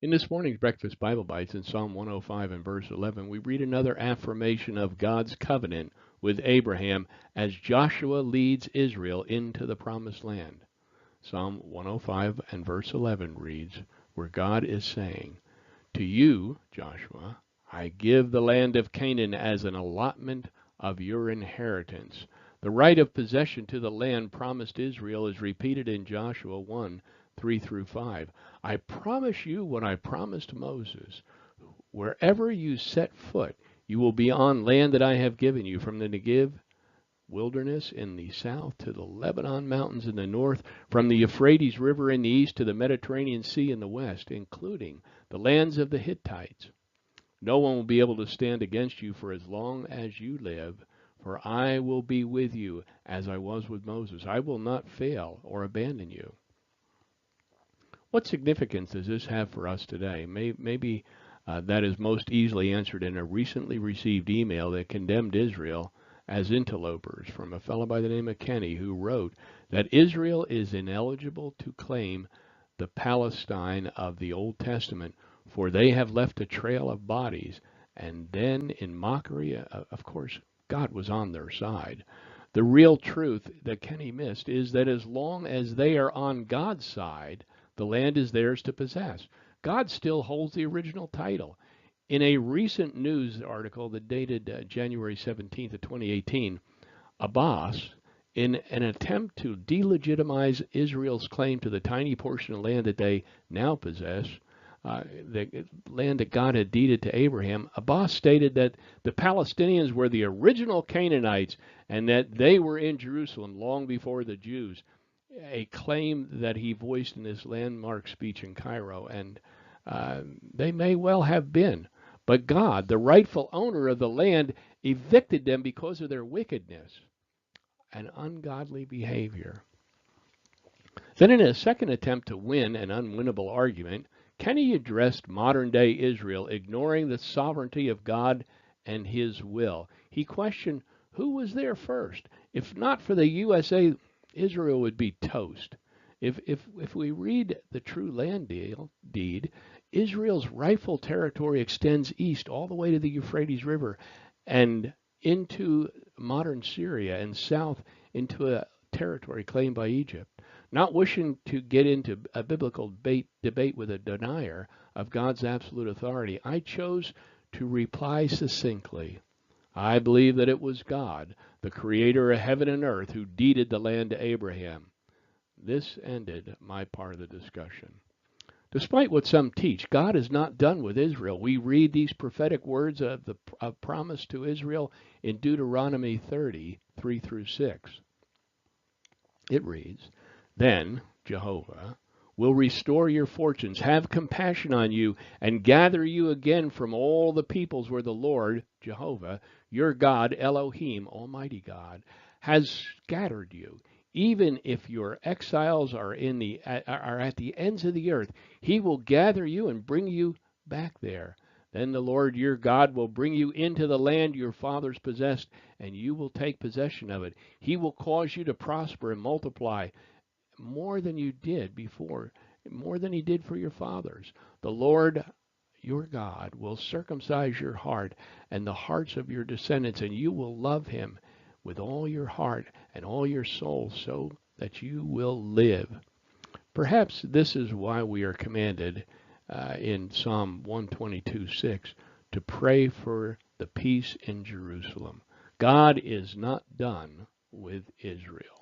In this morning's Breakfast Bible Bites in Psalm 105 and verse 11, we read another affirmation of God's covenant with Abraham as Joshua leads Israel into the promised land. Psalm 105 and verse 11 reads, where God is saying, "To you, Joshua, I give the land of Canaan as an allotment of your inheritance." The right of possession to the land promised Israel is repeated in Joshua 1, 3 through 5. "I promise you what I promised Moses. Wherever you set foot, you will be on land that I have given you, from the Negev wilderness in the south to the Lebanon mountains in the north, from the Euphrates River in the east to the Mediterranean Sea in the west, including the lands of the Hittites. No one will be able to stand against you for as long as you live, for I will be with you as I was with Moses. I will not fail or abandon you." What significance does this have for us today? Maybe that is most easily answered in a recently received email that condemned Israel as interlopers from a fellow by the name of Kenny, who wrote that Israel is ineligible to claim the Palestine of the Old Testament, for they have left a trail of bodies. And then, in mockery, of course, God was on their side. The real truth that Kenny missed is that as long as they are on God's side, the land is theirs to possess. God still holds the original title. In a recent news article that dated January 17th of 2018, Abbas, in an attempt to delegitimize Israel's claim to the tiny portion of land that they now possess, the land that God had deeded to Abraham, Abbas stated that the Palestinians were the original Canaanites and that they were in Jerusalem long before the Jews, a claim that he voiced in his landmark speech in Cairo, and they may well have been. But God, the rightful owner of the land, evicted them because of their wickedness and ungodly behavior. Then, in a second attempt to win an unwinnable argument, Kenny addressed modern-day Israel, ignoring the sovereignty of God and his will. He questioned who was there first. If not for the USA, Israel would be toast. If we read the true land deed, Israel's rightful territory extends east all the way to the Euphrates River and into modern Syria, and south into a territory claimed by Egypt. Not wishing to get into a biblical debate with a denier of God's absolute authority, I chose to reply succinctly. I believe that it was God, the creator of heaven and earth, who deeded the land to Abraham. This ended my part of the discussion. Despite what some teach, God is not done with Israel. We read these prophetic words of promise to Israel in Deuteronomy 30, 3 through 6. It reads, "Then Jehovah will restore your fortunes, have compassion on you, and gather you again from all the peoples where the Lord, Jehovah, your God, Elohim, Almighty God, has scattered you. Even if your exiles are at the ends of the earth, he will gather you and bring you back there. Then the Lord your God will bring you into the land your fathers possessed, and you will take possession of it. He will cause you to prosper and multiply more than you did before, more than he did for your fathers. The Lord your God will circumcise your heart and the hearts of your descendants, and you will love him with all your heart and all your soul, so that you will live." Perhaps this is why we are commanded in Psalm 122:6 to pray for the peace in Jerusalem. God is not done with Israel.